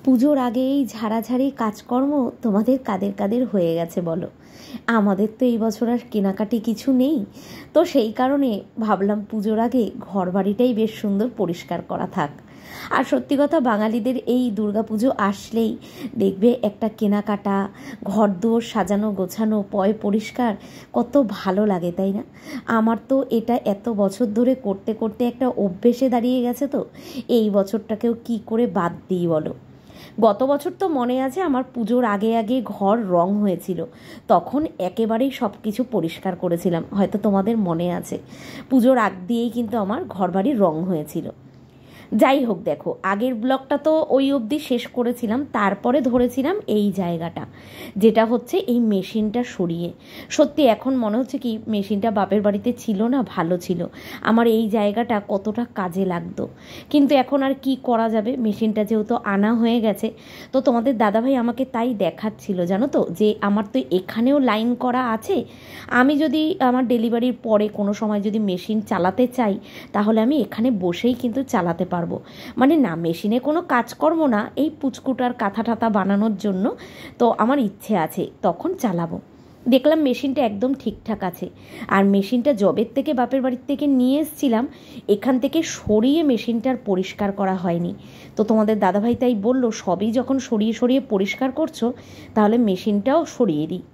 পুজোর আগে এই ঝাড়াঝাড়ি কাজকর্ম তোমাদের কাদের কাদের হয়ে গেছে বলো? আমাদের তো এই বছর আর কেনাকাটি কিছু নেই, তো সেই কারণে ভাবলাম পুজোর আগে ঘর বাড়িটাই বেশ সুন্দর পরিষ্কার করা থাক। আর সত্যি কথা, বাঙালিদের এই দুর্গাপুজো আসলেই দেখবে একটা কেনাকাটা, ঘরদোর সাজানো গোছানো, পয় পরিষ্কার, কত ভালো লাগে, তাই না? আমার তো এটা এত বছর ধরে করতে করতে একটা অভ্যেসে দাঁড়িয়ে গেছে, তো এই বছরটাকেও কি করে বাদ দিই বলো? গত বছর তো মনে আছে আমার পুজোর আগে আগে ঘর রং হয়েছিল, তখন একেবারেই সব কিছু পরিষ্কার করেছিলাম, হয়তো তোমাদের মনে আছে। পুজোর আগ দিয়েই কিন্তু আমার ঘর বাড়ির রং হয়েছিল। যাই হোক, দেখো আগের ব্লগটা তো ওই অবধি শেষ করেছিলাম, তারপরে ধরেছিলাম এই জায়গাটা, যেটা হচ্ছে এই মেশিনটা সরিয়ে। সত্যি এখন মনে হচ্ছে কি মেশিনটা বাপের বাড়িতে ছিল না, ভালো ছিল, আমার এই জায়গাটা কতটা কাজে লাগতো। কিন্তু এখন আর কি করা যাবে, মেশিনটা যেহেতু আনা হয়ে গেছে। তো তোমাদের দাদাভাই আমাকে তাই দেখাচ্ছিল, জানো তো, যে আমার তো এখানেও লাইন করা আছে, আমি যদি আমার ডেলিভারির পরে কোনো সময় যদি মেশিন চালাতে চাই, তাহলে আমি এখানে বসেই কিন্তু চালাতে পারবো। মানে না, মেশিনে কোনো কাজকর্ম না, এই পুচকুটার কাঁথা টাথা বানানোর জন্য। তো আমার ইচ্ছে আছে তখন চালাবো। দেখলাম মেশিনটা একদম ঠিকঠাক আছে। আর মেশিনটা জবের থেকে বাপের বাড়ির থেকে নিয়ে এসেছিলাম, এখান থেকে সরিয়ে মেশিনটার পরিষ্কার করা হয়নি। তো তোমাদের দাদাভাই তাই বলল, সবই যখন সরিয়ে সরিয়ে পরিষ্কার করছো, তাহলে মেশিনটাও সরিয়ে দিই।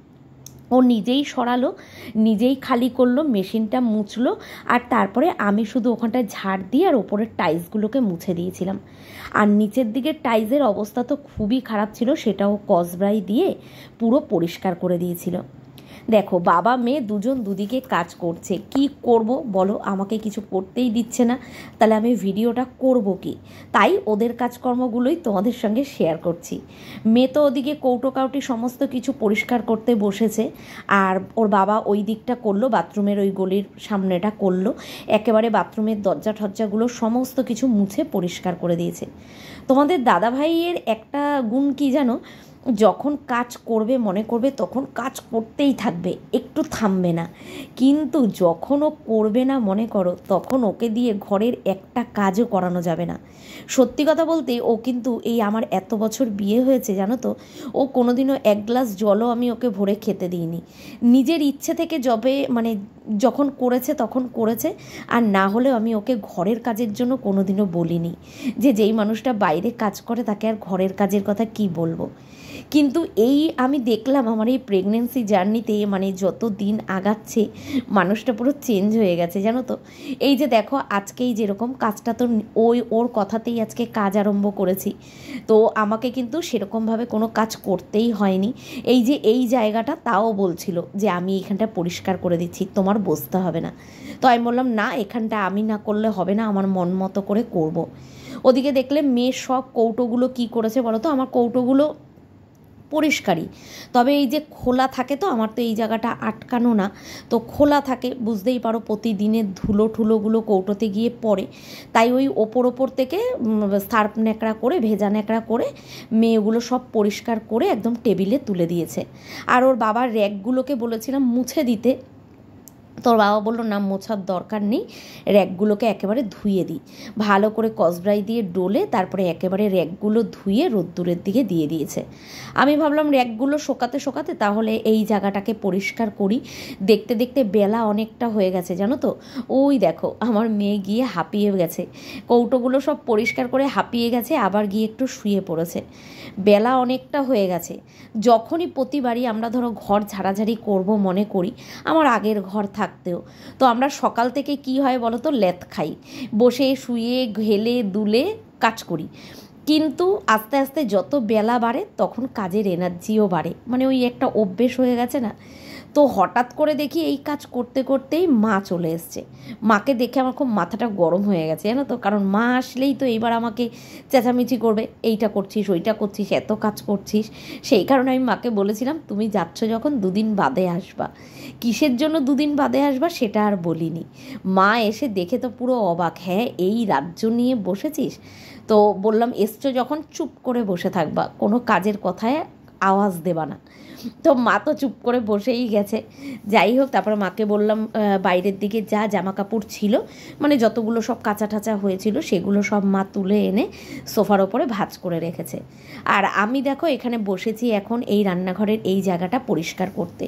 ও নিজেই সরালো, নিজেই খালি করলো, মেশিনটা মুছলো, আর তারপরে আমি শুধু ওখানটায় ঝাড় দিয়ে আর ওপরের টাইলসগুলোকে মুছে দিয়েছিলাম। আর নিচের দিকের টাইলসের অবস্থা তো খুবই খারাপ ছিল, সেটাও কসব্রাই দিয়ে পুরো পরিষ্কার করে দিয়েছিল। দেখো বাবা মেয়ে দুজন দুদিকে কাজ করছে, কি করব বলো, আমাকে কিছু করতেই দিচ্ছে না, তাহলে আমি ভিডিওটা করব কি? তাই ওদের কাজকর্মগুলোই তোমাদের সঙ্গে শেয়ার করছি। মেয়ে তো ওদিকে কৌটো কাউটি সমস্ত কিছু পরিষ্কার করতে বসেছে, আর ওর বাবা ওই দিকটা করলো, বাথরুমের ওই গলির সামনেটা করলো, একেবারে বাথরুমের দরজা ঠরজাগুলো সমস্ত কিছু মুছে পরিষ্কার করে দিয়েছে। তোমাদের দাদাভাইয়ের একটা গুণ কি জানো, যখন কাজ করবে মনে করবে তখন কাজ করতেই থাকবে, একটু থামবে না। কিন্তু যখন ও করবে না মনে করো, তখন ওকে দিয়ে ঘরের একটা কাজও করানো যাবে না। সত্যি কথা বলতে, ও কিন্তু এই আমার এত বছর বিয়ে হয়েছে জানো তো, ও কোনোদিনও এক গ্লাস জলও আমি ওকে ভরে খেতে দিইনি। নিজের ইচ্ছে থেকে যখন করেছে তখন করেছে, আর না হলেও আমি ওকে ঘরের কাজের জন্য কোনোদিনও বলিনি। যেই মানুষটা বাইরে কাজ করে তাকে আর ঘরের কাজের কথা কি বলবো। কিন্তু এই আমি দেখলাম আমার এই প্রেগনেন্সি জার্নিতে, যত দিন আগাচ্ছে মানুষটা পুরো চেঞ্জ হয়ে গেছে জানো তো। এই যে দেখো আজকেই যেরকম কাজটা, তো ওর কথাতেই আজকে কাজ আরম্ভ করেছি, তো আমাকে কিন্তু সেরকমভাবে কোনো কাজ করতেই হয়নি। এই যে এই জায়গাটা তাও বলছিল যে আমি এখানটা পরিষ্কার করে দিচ্ছি, তোমার বসতে হবে না। তো আমি বললাম না, এখানটা আমি না করলে হবে না, আমার মন মতো করে করব। ওদিকে দেখলে মেয়ে সব কৌটোগুলো কি করেছে বলো তো, আমার কৌটোগুলো পরিষ্কারই, তবে এই যে খোলা থাকে, তো আমার তো এই জায়গাটা আটকানো না, তো খোলা থাকে, বুঝতেই পারো প্রতিদিনের ধুলো ঠুলোগুলো কৌটোতে গিয়ে পড়ে। তাই ওই ওপর থেকে সার্ফ ন্যাকড়া করে, ভেজা ন্যাকড়া করে মেয়েগুলো সব পরিষ্কার করে একদম টেবিলে তুলে দিয়েছে। আর ওর বাবার র্যাকগুলোকে বলেছিলাম মুছে দিতে, তোর বাবা বললো না, মোছার দরকার নেই, র্যাকগুলোকে একেবারে ধুয়ে দিই, ভালো করে কসব্রাই দিয়ে ডলে তারপরে একেবারে র্যাকগুলো ধুয়ে রোদ্দুরের দিকে দিয়ে দিয়েছে। আমি ভাবলাম র্যাকগুলো শোকাতে শোকাতে তাহলে এই জায়গাটাকে পরিষ্কার করি। দেখতে দেখতে বেলা অনেকটা হয়ে গেছে জানো তো। ওই দেখো আমার মেয়ে গিয়ে হাঁপিয়ে গেছে, কৌটোগুলো সব পরিষ্কার করে হাঁপিয়ে গেছে, আবার গিয়ে একটু শুয়ে পড়েছে। বেলা অনেকটা হয়ে গেছে। যখনই প্রতিবারই আমরা ধরো ঘর ঝাড়াঝাড়ি করব মনে করি, আমার আগের ঘর থাকতেও, তো আমরা সকাল থেকে কি হয় বলো তো, লেথ খাই, বসে শুয়ে ঘেলে দুলে কাজ করি। কিন্তু আস্তে আস্তে যত বেলা বাড়ে তখন কাজের এনার্জিও বাড়ে, ওই একটা অভ্যেস হয়ে গেছে না। তো হঠাৎ করে দেখি এই কাজ করতে করতেই মা চলে এসছে। মাকে দেখে আমার খুব মাথাটা গরম হয়ে গেছে, জানো তো, কারণ মা আসলেই তো এইবার আমাকে চেঁচামেচি করবে, এইটা করছিস, ওইটা করছিস, এত কাজ করছিস। সেই কারণে আমি মাকে বলেছিলাম তুমি যাচ্ছ যখন 2 দিন বাদে আসবা। কিসের জন্য 2 দিন বাদে আসবা সেটা আর বলিনি। মা এসে দেখে তো পুরো অবাক, হ্যাঁ এই রাজ্য নিয়ে বসেছিস? তো বললাম এসছো যখন চুপ করে বসে থাকবা, কোনো কাজের কথায় আওয়াজ দেবা না। তো মা তো চুপ করে বসেই গেছে। যাই হোক, তারপরে মাকে বললাম বাইরের দিকে যা জামা কাপড় ছিল, মানে যতগুলো সব কাঁচা ঠাচা হয়েছিল সেগুলো সব মা তুলে এনে সোফার ওপরে ভাঁজ করে রেখেছে। আর আমি দেখো এখানে বসেছি এখন এই রান্নাঘরের এই জায়গাটা পরিষ্কার করতে।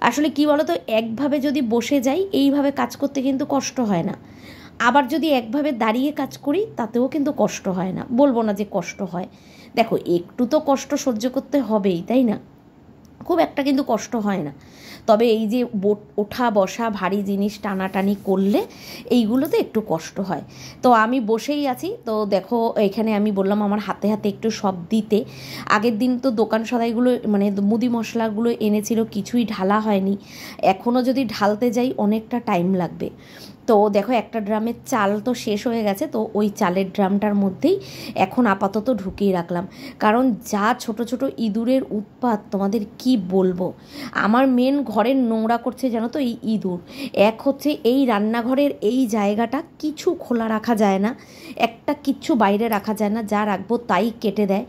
আসলে কি বলো তো, একভাবে যদি বসে যাই এইভাবে কাজ করতে কিন্তু কষ্ট হয় না, আবার যদি একভাবে দাঁড়িয়ে কাজ করি তাতেও কিন্তু কষ্ট হয় না। বলবো না যে কষ্ট হয়, দেখো একটু তো কষ্ট সহ্য করতে হবেই, তাই না? খুব একটা কিন্তু কষ্ট হয় না, তবে এই যে ওঠা বসা ভারী জিনিস টানাটানি করলে এইগুলোতে একটু কষ্ট হয়। তো আমি বসেই আছি, তো দেখো এখানে আমি বললাম আমার হাতে হাতে একটু সব দিতে। আগের দিন তো দোকান সদাইগুলো মানে মুদি মশলাগুলো এনেছিল, কিছুই ঢালা হয়নি, এখনও যদি ঢালতে যাই অনেকটা টাইম লাগবে। তো দেখো একটা ড্রামের চাল তো শেষ হয়ে গেছে, তো ওই চালের ড্রামটার মধ্যেই এখন আপাতত ঢুকিয়ে রাখলাম, কারণ যা ছোট ছোট ইঁদুরের উৎপাত তোমাদের কি বলবো। আমার মেন ঘরের নোংরা করছে জানো তো এই ইঁদুর। এক হচ্ছে এই রান্নাঘরের এই জায়গাটা কিছু খোলা রাখা যায় না, একটা কিচ্ছু বাইরে রাখা যায় না, যা রাখবো তাই কেটে দেয়।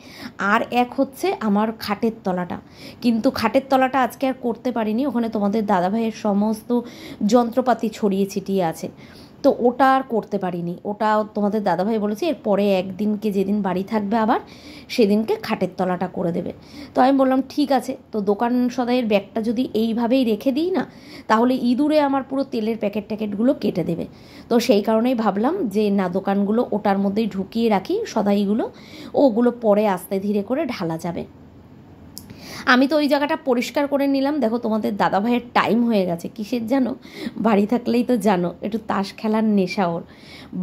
আর এক হচ্ছে আমার খাটের তলাটা, কিন্তু খাটের তলাটা আজকে আর করতে পারিনি, ওখানে তোমাদের দাদাভাইয়ের সমস্ত যন্ত্রপাতি ছড়িয়ে ছিটিয়ে আছে, তো ওটা আর করতে পারিনি। ওটা তোমাদের দাদাভাই বলেছে এরপরে একদিনকে যেদিন বাড়ি থাকবে আবার সেদিনকে খাটের তলাটা করে দেবে। তো আমি বললাম ঠিক আছে। তো দোকান সদাইয়ের ব্যাগটা যদি এইভাবেই রেখে দিই না, তাহলে ইঁদুরে আমার পুরো তেলের প্যাকেট ট্যাকেটগুলো কেটে দেবে। তো সেই কারণেই ভাবলাম যে না, দোকানগুলো ওটার মধ্যেই ঢুকিয়ে রাখি সদাইগুলো, ওগুলো পরে আস্তে ধীরে করে ঢালা যাবে। আমি তো ওই জায়গাটা পরিষ্কার করে নিলাম। দেখো তোমাদের দাদাভাইয়ের টাইম হয়ে গেছে, কিসের জানো, বাড়ি থাকলেই তো জানো একটু তাস খেলার নেশা ওর।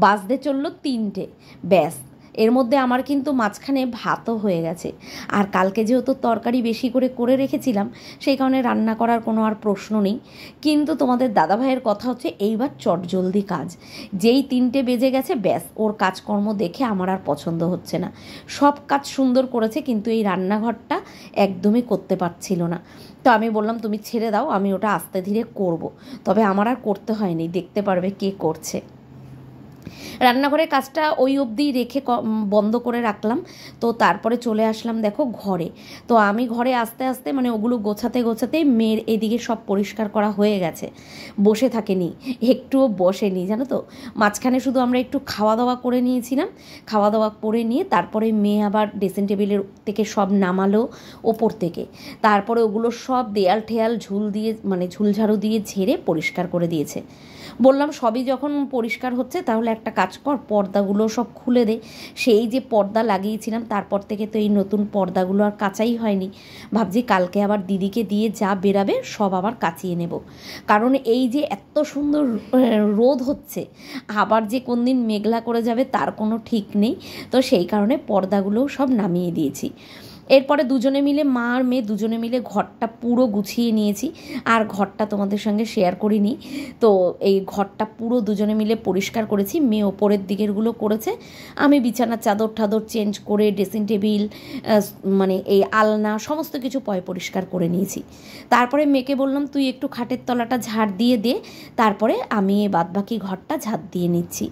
বাজতে চললো 3টে, ব্যাস এর মধ্যে আমার কিন্তু মাঝখানে ভাতও হয়ে গেছে। আর কালকে যেহেতু তরকারি বেশি করে করে রেখেছিলাম সেই কারণে রান্না করার কোনো আর প্রশ্ন নেই। কিন্তু তোমাদের দাদাভাইয়ের কথা হচ্ছে এইবার চটজলদি কাজ, যেই 3টে বেজে গেছে ব্যাস ওর কাজকর্ম দেখে আমার আর পছন্দ হচ্ছে না। সব কাজ সুন্দর করেছে কিন্তু এই রান্নাঘরটা একদমই করতে পারছিল না। তো আমি বললাম তুমি ছেড়ে দাও, আমি ওটা আস্তে ধীরে করব। তবে আমার আর করতে হয়নি, দেখতে পারবে কে করছে। রান্নাঘরের কাজটা ওই অবধি রেখে বন্ধ করে রাখলাম। তো তারপরে চলে আসলাম দেখো ঘরে। তো আমি ঘরে আস্তে আস্তে মানে ওগুলো গোছাতে গোছাতে মেয়ের এদিকে সব পরিষ্কার করা হয়ে গেছে, বসে থাকেনি, একটুও বসেনি জানো তো। মাঝখানে শুধু আমরা একটু খাওয়া দাওয়া করে নিয়েছিলাম, খাওয়া দাওয়া করে নিয়ে তারপরে মেয়ে আবার ড্রেসিং টেবিলের থেকে সব নামালো ওপর থেকে, তারপরে ওগুলো সব দেয়াল ঠেয়াল ঝুল দিয়ে মানে ঝুলঝাড়ু দিয়ে ঝেড়ে পরিষ্কার করে দিয়েছে। বললাম সবই যখন পরিষ্কার হচ্ছে তাহলে একটা কাজ কর, পর্দাগুলো সব খুলে দে। সেই যে পর্দা লাগিয়েছিলাম তারপর থেকে তো এই নতুন পর্দাগুলো আর কাচাই হয়নি। ভাবছি কালকে আবার দিদিকে দিয়ে যা বেরাবে সব আবার কাচিয়ে নেব, কারণ এই যে এত সুন্দর রোদ হচ্ছে আবার যে কোন দিন মেঘলা করে যাবে তার কোনো ঠিক নেই। তো সেই কারণে পর্দাগুলোও সব নামিয়ে দিয়েছি। এরপরে দুজনে মিলে মা আর মেয়ে দুজনে মিলে ঘরটা পুরো গুছিয়ে নিয়েছি, আর ঘরটা তোমাদের সঙ্গে শেয়ার করিনি। তো এই ঘরটা পুরো দুজনে মিলে পরিষ্কার করেছি, মেয়ে ওপরের দিকেরগুলো করেছে, আমি বিছানার চাদর ঠাদর চেঞ্জ করে ড্রেসিং টেবিল মানে এই আলনা সমস্ত কিছু পরিষ্কার করে নিয়েছি। তারপরে মেয়েকে বললাম তুই একটু খাটের তলাটা ঝাড় দিয়ে দে, তারপরে আমি বাদবাকি ঘরটা ঝাড় দিয়ে নিচ্ছি।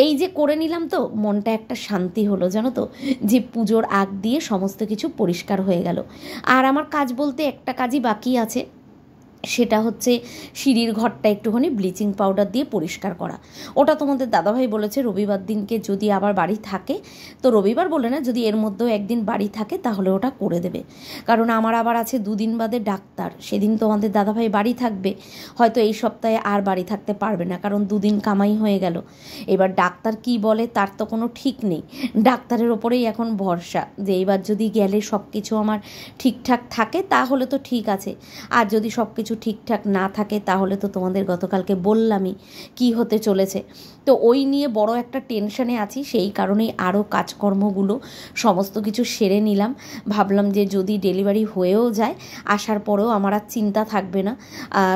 এই যে করে নিলাম তো মনটা একটা শান্তি হলো জানো তো, যে পুজোর আগ দিয়ে সমস্ত কিছু পরিষ্কার হয়ে গেল। আর আমার কাজ বলতে একটা কাজই বাকি আছে, সেটা হচ্ছে সিঁড়ির ঘরটা একটুখানি ব্লিচিং পাউডার দিয়ে পরিষ্কার করা। ওটা তোমাদের দাদাভাই বলেছে রবিবার দিনকে যদি আবার বাড়ি থাকে, তো রবিবার বলে না, যদি এর মধ্যেও একদিন বাড়ি থাকে তাহলে ওটা করে দেবে। কারণ আমার আবার আছে 2 দিন বাদে ডাক্তার, সেদিন তোমাদের দাদাভাই বাড়ি থাকবে, হয়তো এই সপ্তাহে আর বাড়ি থাকতে পারবে না, কারণ 2 দিন কামাই হয়ে গেল। এবার ডাক্তার কি বলে তার তো কোনো ঠিক নেই, ডাক্তারের ওপরেই এখন ভরসা, যে এবার যদি গেলে সব কিছু আমার ঠিকঠাক থাকে তাহলে তো ঠিক আছে, আর যদি সব কিছু কিছু ঠিকঠাক না থাকে তাহলে তো তোমাদের গতকালকে বললামই কি হতে চলেছে। তো ওই নিয়ে বড় একটা টেনশনে আছি, সেই কারণেই আরও কাজকর্মগুলো সমস্ত কিছু সেরে নিলাম। ভাবলাম যে যদি ডেলিভারি হয়েও যায়, আসার পরেও আমার আর চিন্তা থাকবে না,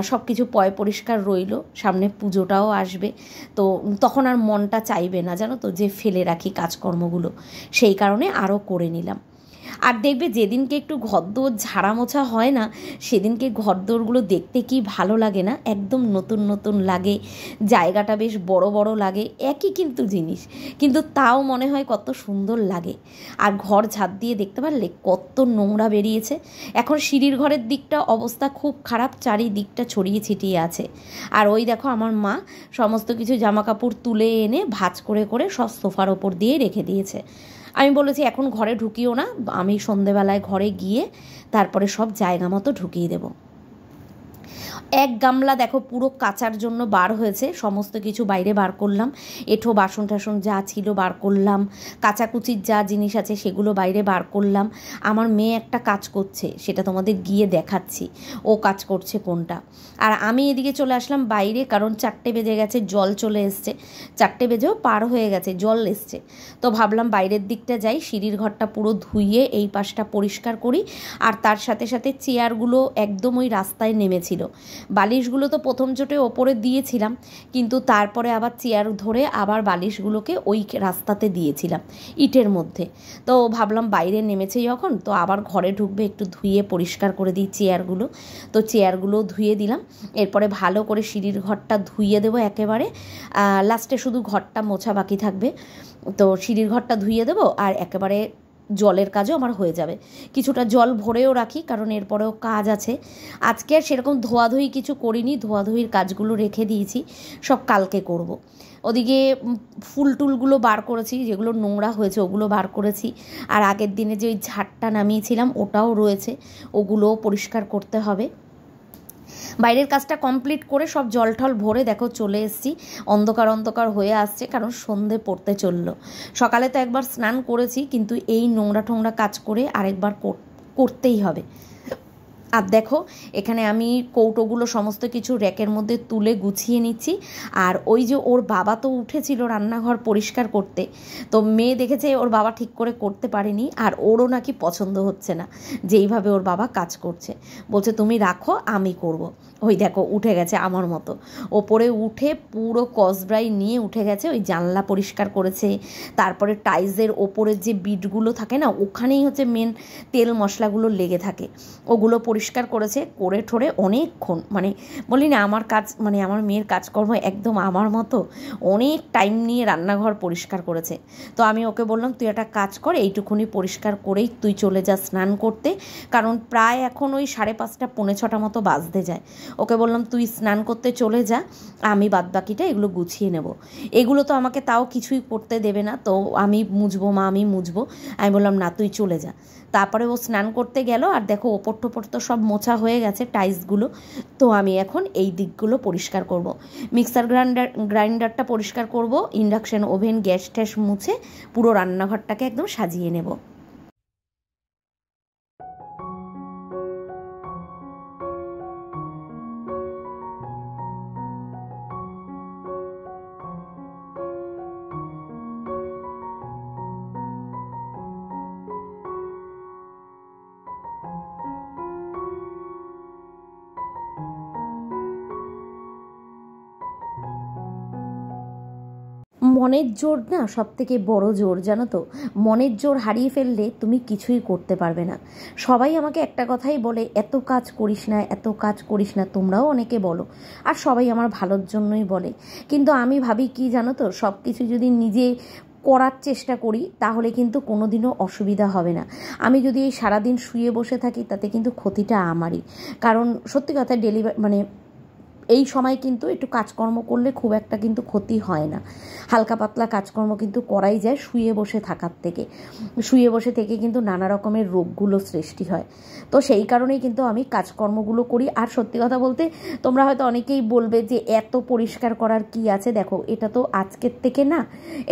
সব কিছু পয় পরিষ্কার রইল, সামনে পুজোটাও আসবে, তো তখন আর মনটা চাইবে না জানো তো যে ফেলে রাখি কাজকর্মগুলো, সেই কারণে আরও করে নিলাম। আর দেখবে যেদিনকে একটু ঘরদোর ঝাড়া মোছা হয় না, সেদিনকে ঘরদোরগুলো দেখতে কি ভালো লাগে না, একদম নতুন নতুন লাগে, জায়গাটা বেশ বড় বড় লাগে, একই কিন্তু জিনিস, কিন্তু তাও মনে হয় কত সুন্দর লাগে। আর ঘর ঝাড় দিয়ে দেখতে পারলে কত নোংরা বেরিয়েছে। এখন সিঁড়ির ঘরের দিকটা অবস্থা খুব খারাপ, চারিদিকটা ছড়িয়ে ছিটিয়ে আছে। আর ওই দেখো আমার মা সমস্ত কিছু জামা কাপড় তুলে এনে ভাঁজ করে করে সব সোফার ওপর দিয়ে রেখে দিয়েছে। আমি বলেছি এখন ঘরে ঢুকিও না, আমি সন্ধেবেলায় ঘরে গিয়ে তারপরে সব জায়গা মতো ঢুকিয়ে দেবো। এক গামলা দেখো পুরো কাচার জন্য বার হয়েছে, সমস্ত কিছু বাইরে বার করলাম, এঁঠো বাসন টাসন যা ছিল বার করলাম, কাচাকুচির যা জিনিস আছে সেগুলো বাইরে বার করলাম। আমার মেয়ে একটা কাজ করছে, সেটা তোমাদের গিয়ে দেখাচ্ছি ও কাজ করছে কোনটা। আর আমি এদিকে চলে আসলাম বাইরে, কারণ 4টে বেজে গেছে, জল চলে এসছে, 4টে বেজেও পার হয়ে গেছে, জল এসছে। তো ভাবলাম বাইরের দিকটা যাই, সিঁড়ির ঘরটা পুরো ধুইয়ে এই পাশটা পরিষ্কার করি। আর তার সাথে সাথে চেয়ারগুলো একদম ওই রাস্তায় নেমেছিল, বালিশগুলো তো প্রথম চোটে ওপরে দিয়েছিলাম, কিন্তু তারপরে আবার চেয়ার ধরে আবার বালিশগুলোকে ওই রাস্তাতে দিয়েছিলাম ইটের মধ্যে। তো ভাবলাম বাইরে নেমেছে যখন, তো আবার ঘরে ঢুকবে, একটু ধুয়ে পরিষ্কার করে দিই চেয়ারগুলো। তো চেয়ারগুলো ধুয়ে দিলাম, এরপরে ভালো করে সিঁড়ির ঘরটা ধুইয়ে দেবো একেবারে, লাস্টে শুধু ঘরটা মোছা বাকি থাকবে। তো সিঁড়ির ঘরটা ধুইয়ে দেবো আর একেবারে জলের কাজও আমার হয়ে যাবে। কিছুটা জল ভরেও রাখি, কারণ এরপরেও কাজ আছে। আজকে আর সেরকম ধোয়াধুয়ি কিছু করিনি, ধোয়াধুয়ির কাজগুলো রেখে দিয়েছি, সব কালকে করব। ওদিকে ফুল টুলগুলো বার করেছি, যেগুলো নোংরা হয়েছে ওগুলো বার করেছি। আর আগের দিনে যে ওই ঝাড়টা নামিয়েছিলাম ওটাও রয়েছে, ওগুলোও পরিষ্কার করতে হবে। বাইরের কাজটা কমপ্লিট করে সব জল টল ভরে দেখো চলে এসেছি, অন্ধকার অন্ধকার হয়ে আসছে, কারণ সন্ধে পড়তে চললো। সকালে তো একবার স্নান করেছি, কিন্তু এই নোংরা টোংরা কাজ করে আরেকবার করতেই হবে। আর দেখো এখানে আমি কৌটোগুলো সমস্ত কিছু র্যাকের মধ্যে তুলে গুছিয়ে নিচ্ছি। আর ওই যে ওর বাবা তো উঠেছিল রান্নাঘর পরিষ্কার করতে, তো মেয়ে দেখেছে ওর বাবা ঠিক করে করতে পারেনি, আর ওরও নাকি পছন্দ হচ্ছে না যেইভাবে ওর বাবা কাজ করছে, বলছে তুমি রাখো আমি করব। ওই দেখো উঠে গেছে আমার মতো, ওপরে উঠে পুরো কসব্রাই নিয়ে উঠে গেছে, ওই জানলা পরিষ্কার করেছে, তারপরে টাইলসের ওপরের যে বিটগুলো থাকে না, ওখানেই হচ্ছে মেন তেল মশলাগুলো লেগে থাকে, ওগুলো পরিষ্কার করেছে, করে ঠোরে অনেকক্ষণ, মানে বলি না আমার কাজ, মানে আমার মেয়ের কাজকর্ম একদম আমার মতো, অনেক টাইম নিয়ে রান্নাঘর পরিষ্কার করেছে। তো আমি ওকে বললাম তুই একটা কাজ কর, এইটুকুনি পরিষ্কার করেই তুই চলে যা স্নান করতে, কারণ প্রায় এখন ওই 5:30 পৌনে 6টা মতো বাজতে যায়। ওকে বললাম তুই স্নান করতে চলে যা, আমি বাদবাকিটা এগুলো গুছিয়ে নেব। এগুলো তো আমাকে তাও কিছুই করতে দেবে না, তো আমি মুছবো মা, আমি মুছবো। আমি বললাম না তুই চলে যা। তারপরে ও স্নান করতে গেল, আর দেখো ওপর টোপর তো সব মোছা হয়ে গেছে টাইলসগুলো। তো আমি এখন এই দিকগুলো পরিষ্কার করব, মিক্সার গ্রাইন্ডারটা পরিষ্কার করব, ইন্ডাকশন ওভেন গ্যাস ট্যাস মুছে পুরো রান্নাঘরটাকে একদম সাজিয়ে নেব। মনের জোর না সবথেকে বড় জোর, জানো তো, মনের জোর হারিয়ে ফেললে তুমি কিছুই করতে পারবে না। সবাই আমাকে একটা কথাই বলে, এত কাজ করিস না, এত কাজ করিস না, তোমরাও অনেকে বলো, আর সবাই আমার ভালোর জন্যই বলে। কিন্তু আমি ভাবি কি জানো তো, সব কিছু যদি নিজে করার চেষ্টা করি তাহলে কিন্তু কোনো দিনও অসুবিধা হবে না। আমি যদি এই সারাদিন শুয়ে বসে থাকি তাতে কিন্তু ক্ষতিটা আমারই, কারণ সত্যি কথা এই সময় কিন্তু একটু কাজকর্ম করলে খুব একটা কিন্তু ক্ষতি হয় না, হালকা পাতলা কাজকর্ম কিন্তু করাই যায় শুয়ে বসে থাকার থেকে। শুয়ে বসে থেকে কিন্তু নানা রকমের রোগগুলো সৃষ্টি হয়। তো সেই কারণেই কিন্তু আমি কাজকর্মগুলো করি। আর সত্যি কথা বলতে তোমরা হয়তো অনেকেই বলবে যে এত পরিষ্কার করার কি আছে, দেখো এটা তো আজকের থেকে না,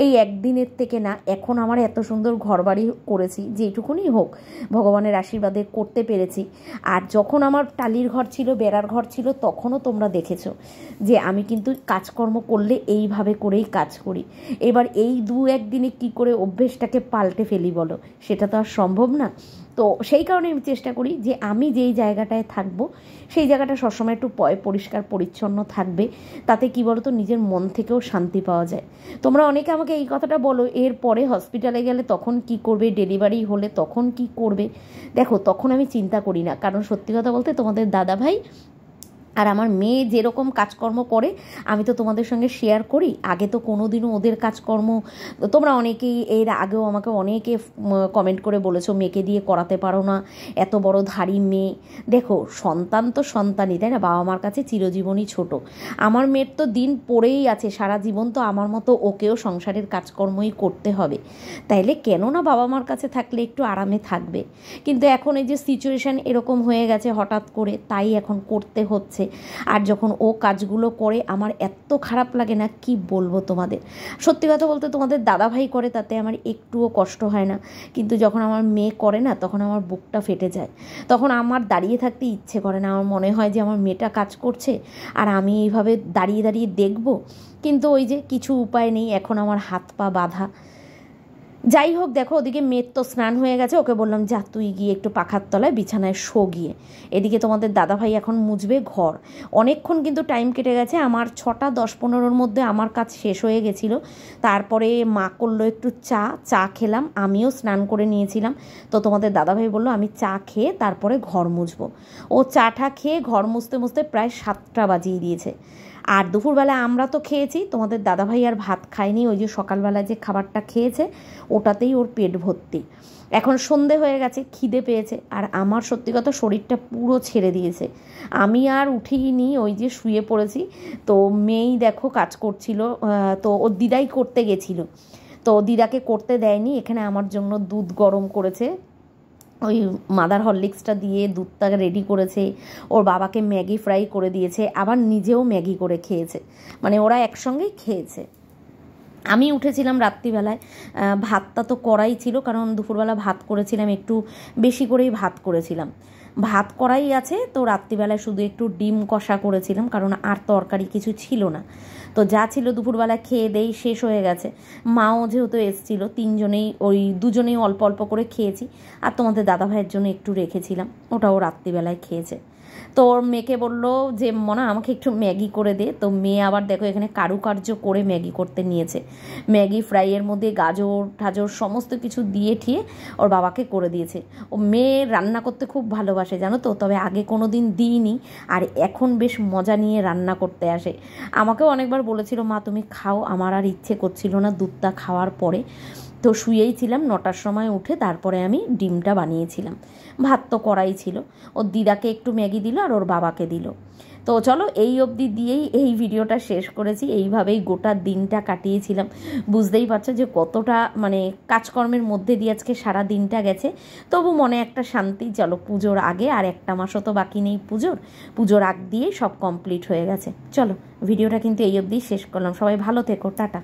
এই একদিনের থেকে না, এখন আমার এত সুন্দর ঘরবাড়ি করেছি যেটুকুনি হোক ভগবানের আশীর্বাদে করতে পেরেছি। আর যখন আমার টালির ঘর ছিল, বেড়ার ঘর ছিল, তখনও তোমরা দেখেছো যে আমি কিন্তু কাজকর্ম করলে এইভাবে করেই কাজ করি। এবার এই 2-1 দিনে কী করে অভ্যেসটাকে পাল্টে ফেলি বলো, সেটা তো আর সম্ভব না। তো সেই কারণে আমি চেষ্টা করি যে আমি যেই জায়গাটায় থাকবো সেই জায়গাটা সবসময় একটু পরিষ্কার পরিচ্ছন্ন থাকবে। তাতে কী বলো তো, নিজের মন থেকেও শান্তি পাওয়া যায়। তোমরা অনেকে আমাকে এই কথাটা বলো, এর পরে হসপিটালে গেলে তখন কি করবে, ডেলিভারি হলে তখন কি করবে। দেখো তখন আমি চিন্তা করি না, কারণ সত্যি কথা বলতে তোমাদের দাদাভাই আর আমার মেয়ে যেরকম কাজকর্ম করে আমি তো তোমাদের সঙ্গে শেয়ার করি। আগে তো কোনো দিনও ওদের কাজকর্ম, তোমরা অনেকেই এর আগেও আমাকে অনেকে কমেন্ট করে বলেছো মেয়েকে দিয়ে করাতে পারো না, এত বড় ধাড়ি মেয়ে। দেখো সন্তান তো সন্তানই, তাই না, বাবা মার কাছে চিরজীবনই ছোট। আমার মেয়ের তো দিন পড়েই আছে, সারা জীবন তো আমার মতো ওকেও সংসারের কাজকর্মই করতে হবে। তাইলে কেন না বাবা মার কাছে থাকলে একটু আরামে থাকবে। কিন্তু এখন এই যে সিচুয়েশান এরকম হয়ে গেছে হঠাৎ করে, তাই এখন করতে হচ্ছে। আর যখন ও কাজগুলো করে আমার এত খারাপ লাগে না, কি বলবো তোমাদের। সত্যি কথা বলতে তোমাদের দাদাভাই করে তাতে আমার একটুও কষ্ট হয় না, কিন্তু যখন আমার মেয়ে করে না তখন আমার বুকটা ফেটে যায়। তখন আমার দাঁড়িয়ে থাকতে ইচ্ছে করে না, আমার মনে হয় যে আমার মেয়েটা কাজ করছে আর আমি এইভাবে দাঁড়িয়ে দাঁড়িয়ে দেখব। কিন্তু ওই যে কিছু উপায় নেই, এখন আমার হাত পা বাঁধা। যাই হোক, দেখো ওদিকে মেয়ের তো স্নান হয়ে গেছে, ওকে বললাম যা তুই গিয়ে একটু পাখার তলায় বিছানায় শো গিয়ে। এদিকে তোমাদের দাদাভাই এখন মুছবে ঘর। অনেকক্ষণ কিন্তু টাইম কেটে গেছে, আমার 6টা 10-15-র মধ্যে আমার কাজ শেষ হয়ে গেছিলো। তারপরে মা করলো একটু চা খেলাম, আমিও স্নান করে নিয়েছিলাম। তো তোমাদের দাদাভাই বললো আমি চা খেয়ে তারপরে ঘর মুছবো। ও চাটা খেয়ে ঘর মুছতে মুছতে প্রায় 7টা বাজিয়ে দিয়েছে। আর দুপুরবেলা আমরা তো খেয়েছি, তোমাদের দাদাভাই আর ভাত খায়নি, ওই যে সকালবেলা যে খাবারটা খেয়েছে ওটাতেই ওর পেট ভর্তি। এখন সন্ধে হয়ে গেছে, খিদে পেয়েছে, আর আমার সত্যি কথা শরীরটা পুরো ছেড়ে দিয়েছে। আমি আর উঠিনি, ওই যে শুয়ে পড়েছি। তো মেয়েই দেখো কাজ করছিল, তো ওর দিদাই করতে গেছিলো, তো দিদাকে করতে দেয়নি। এখানে আমার জন্য দুধ গরম করেছে, ওই মাদার হরলিক্সটা দিয়ে দুধটাকে রেডি করেছে। ওর বাবাকে ম্যাগি ফ্রাই করে দিয়েছে, আবার নিজেও ম্যাগি করে খেয়েছে, মানে ওরা একসঙ্গেই খেয়েছে। আমি উঠেছিলাম রাত্রিবেলায়, ভাতটা তো করাই ছিল, কারণ দুপুরবেলা ভাত করেছিলাম, একটু বেশি করেই ভাত করেছিলাম। ভাত করাই আছে, তো রাত্রিবেলায় শুধু একটু ডিম কষা করেছিলাম, কারণ আর তরকারি কিছু ছিল না। তো যা ছিল দুপুরবেলা খেয়ে দেই শেষ হয়ে গেছে। মাও যেহেতু এসেছিলো, তিনজনেই ওই দুজনেই অল্প অল্প করে খেয়েছি, আর তোমাদের দাদাভাইয়ের জন্য একটু রেখেছিলাম, ওটাও রাত্রিবেলায় খেয়েছে। তো ওর মেয়েকে বললো যে মনা আমাকে একটু ম্যাগি করে দে। তো মেয়ে আবার দেখো এখানে কারুকার্য করে ম্যাগি করতে নিয়েছে। ম্যাগি ফ্রাইয়ের মধ্যে গাজর ঠাজর সমস্ত কিছু দিয়ে ঠিয়ে ওর বাবাকে করে দিয়েছে। ও মেয়ে রান্না করতে খুব ভালোবাসে জানো তো, তবে আগে কোনো দিন দিইনি, আর এখন বেশ মজা নিয়ে রান্না করতে আসে। আমাকেও অনেকবার বলেছিল মা তুমি খাও, আমার আর ইচ্ছে করছিল না দুধটা খাওয়ার পরে। তো শুয়েই ছিলাম, 9টার সময় উঠে তারপরে আমি ডিমটা বানিয়েছিলাম। ভাত তো করাই ছিল, ওর দিদাকে একটু ম্যাগি দিল আর ওর বাবাকে দিল। তো চলো এই অবধি দিয়েই এই ভিডিওটা শেষ করেছি। এইভাবেই গোটা দিনটা কাটিয়েছিলাম। বুঝতেই পারছো যে কতটা মানে কাজকর্মের মধ্যে দিয়ে আজকে সারা দিনটা গেছে, তবু মনে একটা শান্তি। চলো পুজোর আগে আর 1 মাসও তো বাকি নেই, পুজোর আগ দিয়েই সব কমপ্লিট হয়ে গেছে। চলো ভিডিওটা কিন্তু এই অবধি শেষ করলাম। সবাই ভালো থেকো, টাটা।